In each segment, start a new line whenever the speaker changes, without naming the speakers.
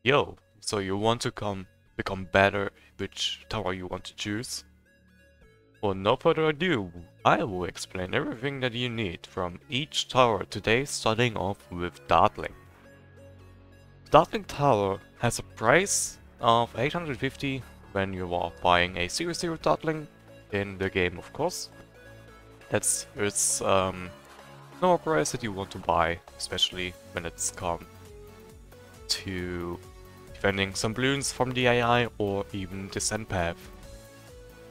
Yo, so you want to become better which tower you want to choose? Well, no further ado, I will explain everything that you need from each tower today, starting off with Dartling. Dartling Tower has a price of 850 when you are buying a 0-0 Dartling in the game, of course. That's its normal price that you want to buy, especially when it's come to defending some balloons from the AI or even descent path.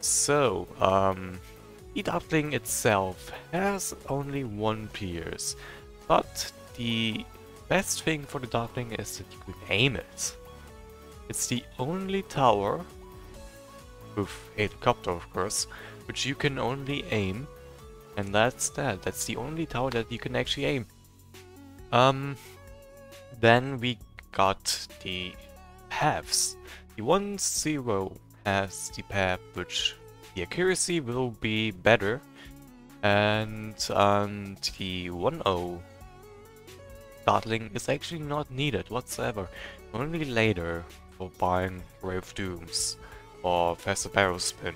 So, the Dartling itself has only one pierce, but the best thing for the Dartling is that you can aim it. It's the only tower, with helicopter of course, which you can only aim, and that's that. That's the only tower that you can actually aim. Then we got the paths. The 1-0 has the path which the accuracy will be better, and the 1-0 Dartling is actually not needed whatsoever, only later for buying Brave Dooms or faster barrel spin.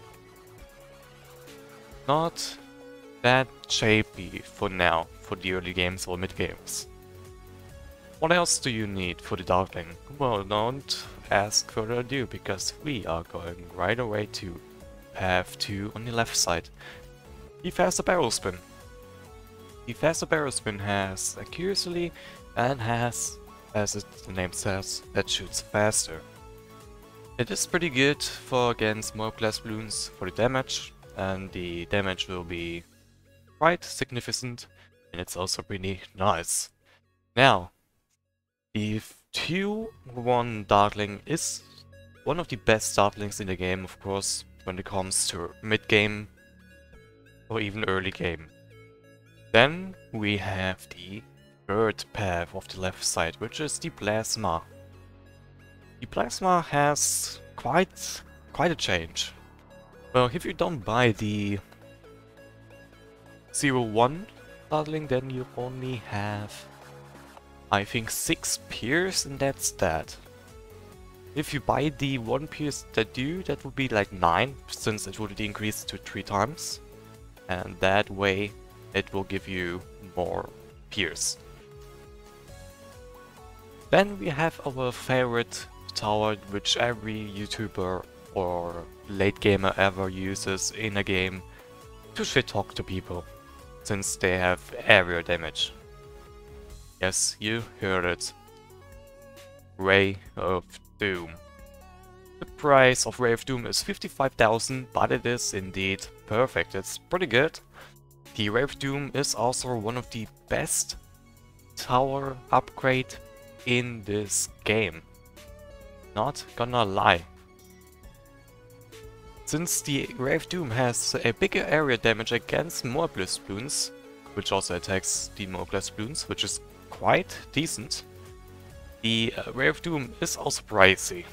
Not that shapy for now, for the early games or mid games. What else do you need for the Dartling? Well, don't ask further ado, because we are going right away to path 2 on the left side. The faster barrel spin. The faster barrel spin has accuracy and has, as the name says, that shoots faster. It is pretty good for against more glass balloons for the damage, and the damage will be quite significant, and it's also pretty nice. Now, the 2-1 Dartling is one of the best Dartlings in the game, of course, when it comes to mid-game or even early game. Then we have the third path of the left side, which is the Plasma. The Plasma has quite a change. Well, if you don't buy the 0-1 Dartling, then you only have, I think, 6 pierce, and that's that. If you buy the 1 pierce that would be like 9, since it would increase to 3 times. And that way it will give you more pierce. Then we have our favorite tower, which every YouTuber or late gamer ever uses in a game to shit talk to people, since they have area damage. Yes, you heard it. Ray of Doom. The price of Ray of Doom is 55,000, but it is indeed perfect. It's pretty good. The Ray of Doom is also one of the best tower upgrade in this game. Not gonna lie. Since the Ray of Doom has a bigger area damage against more blast balloons, which also attacks the more blast balloons, which is quite decent, the Ray of Doom is also pricey.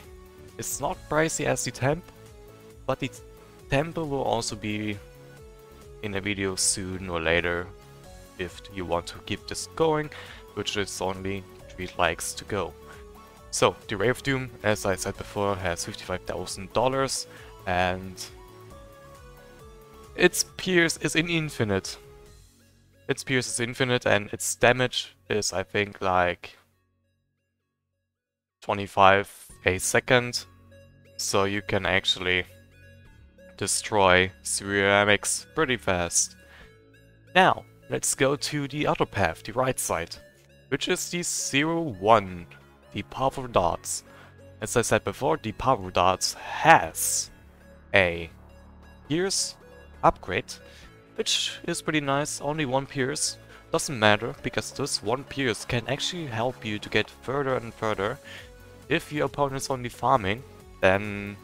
It's not pricey as the temp, but the tempo will also be in a video soon or later if you want to keep this going, which is only 3 likes to go. So, the Ray of Doom, as I said before, has $55,000, and its pierce is infinite. Its pierce is infinite, and its damage is, I think, like 25 a second, so you can actually destroy ceramics pretty fast. Now, let's go to the other path, the right side, which is the 0-1, the power darts. As I said before, the power darts has a pierce upgrade, which is pretty nice. Only 1 pierce. Doesn't matter, because this 1 pierce can actually help you to get further and further. If your opponent is only farming, then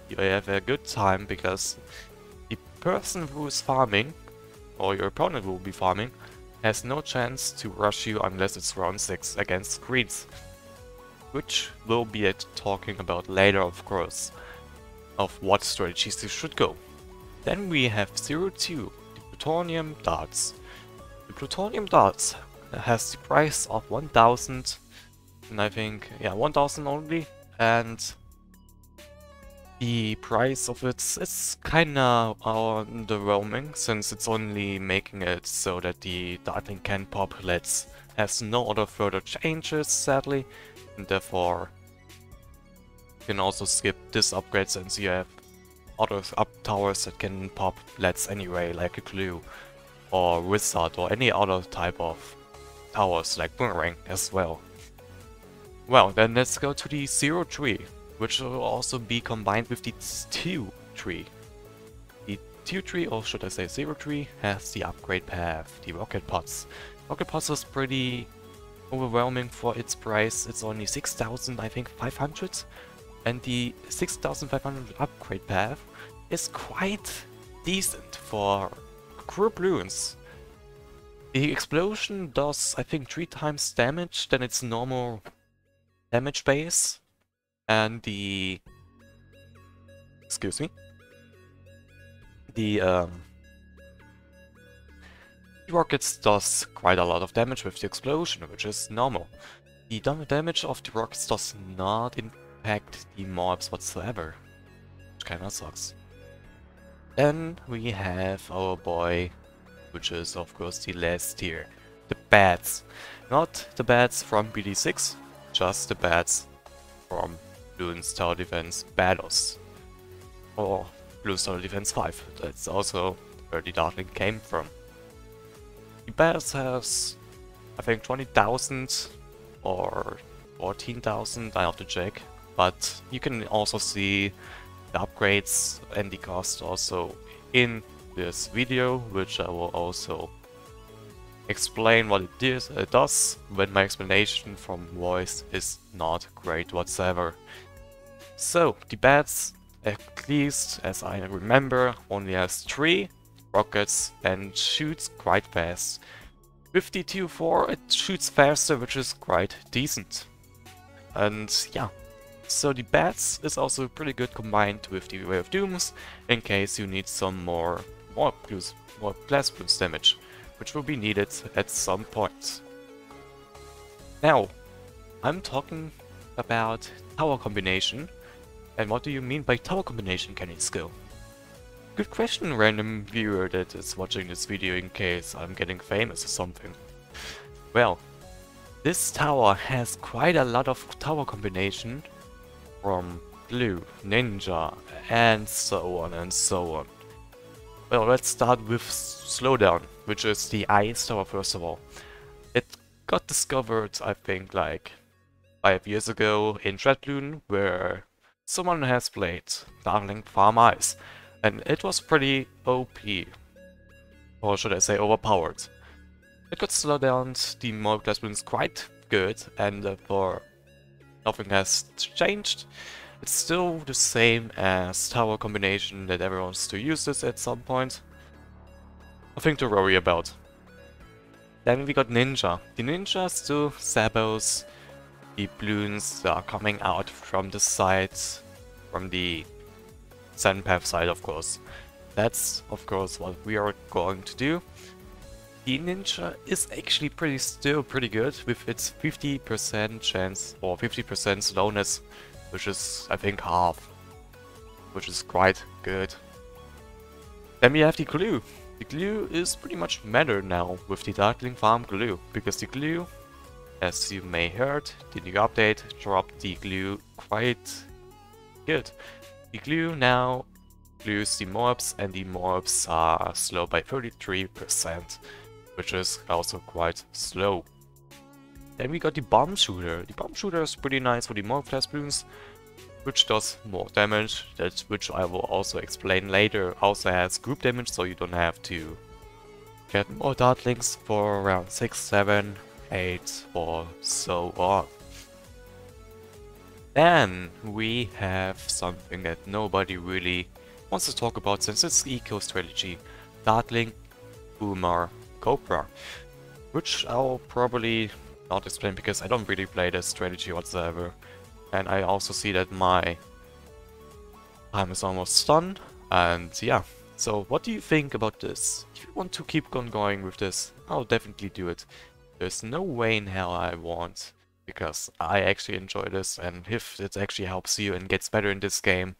you have a good time, because the person who is farming, or your opponent will be farming, has no chance to rush you unless it's round 6 against greens. Which we'll be talking about later, of course, of what strategies you should go. Then we have 0-2, the plutonium darts. The plutonium darts has the price of 1,000 1,000, I think. Yeah, 1,000 only. And the price of it is kinda underwhelming, since it's only making it so that the Dartling can pop lets. Has no other further changes, sadly, and therefore you can also skip this upgrade since you have other up towers that can pop lets anyway, like a Glue or Wizard or any other type of towers like Boomerang as well. Well, then let's go to the 0 tree, which will also be combined with the 2 tree. The 2 tree, or should I say 0 tree, has the upgrade path, the rocket pods. Rocket pods is pretty overwhelming for its price. It's only 6,000, I think, 500, and the 6,500 upgrade path is quite decent for group balloons. The explosion does, I think, 3 times damage than its normal damage base, and the rockets does quite a lot of damage with the explosion, which is normal. The damage of the rockets does not impact the mobs whatsoever, which kinda sucks. Then we have our boy, which is of course the last tier, the bats. Not the bats from BD6, just the bats from Bloons Tower Defense Battles. Or Bloons Tower Defense 5, that's also where the Dartling came from. The bats has, I think, 20,000 or 14,000, I have to check. But you can also see the upgrades and the cost also in this video, which I will also explain what it does when my explanation from voice is not great whatsoever. So, the bats, at least as I remember, only has 3 rockets and shoots quite fast. With the 2-4 it shoots faster, which is quite decent. And yeah. So the bats is also pretty good combined with the Way of Dooms, in case you need some more blast boost damage, which will be needed at some point. Now, I'm talking about tower combination, and what do you mean by tower combination, Kenny Skill? Good question, random viewer that is watching this video in case I'm getting famous or something. Well, this tower has quite a lot of tower combination, from Glue, Ninja, and so on and so on. Well, let's start with Slowdown, which is the Ice Tower first of all. It got discovered, I think, like 5 years ago in Dreadloon, where someone has played Dartling Farm Ice, and it was pretty OP, or should I say overpowered. It got slowed down, the mode class balloons quite good, and therefore nothing has changed. It's still the same as tower combination that everyone still uses at some point. Nothing to worry about. Then we got Ninja. The Ninja still sabos the balloons that are coming out from the sides, from the Sand Path side of course. That's of course what we are going to do. The Ninja is actually still pretty good with its 50% chance or 50% slowness, which is I think half, which is quite good. Then we have the Glue. The Glue is pretty much matter now with the Dartling Farm Glue, because the Glue, as you may heard, the new update dropped the Glue quite good. The Glue now glues the mobs, and the mobs are slow by 33%. Which is also quite slow. Then we got the Bomb Shooter. The Bomb Shooter is pretty nice for the more class balloons, which does more damage, which I will also explain later. Also has group damage, so you don't have to get more Dartlings for around 6, 7, 8 or so on. Then we have something that nobody really wants to talk about since it's eco strategy. Dartling Boomer Cobra, which I'll probably not explain because I don't really play this strategy whatsoever, and I also see that my time is almost done. And yeah, so what do you think about this? If you want to keep on going with this, I'll definitely do it. There's no way in hell I won't, because I actually enjoy this, and if it actually helps you and gets better in this game,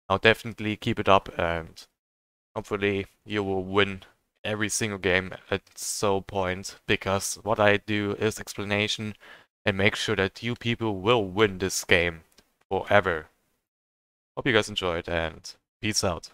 I'll definitely keep it up, and hopefully you will win every single game at some point, because what I do is explanation and make sure that you people will win this game forever. Hope you guys enjoyed, and peace out.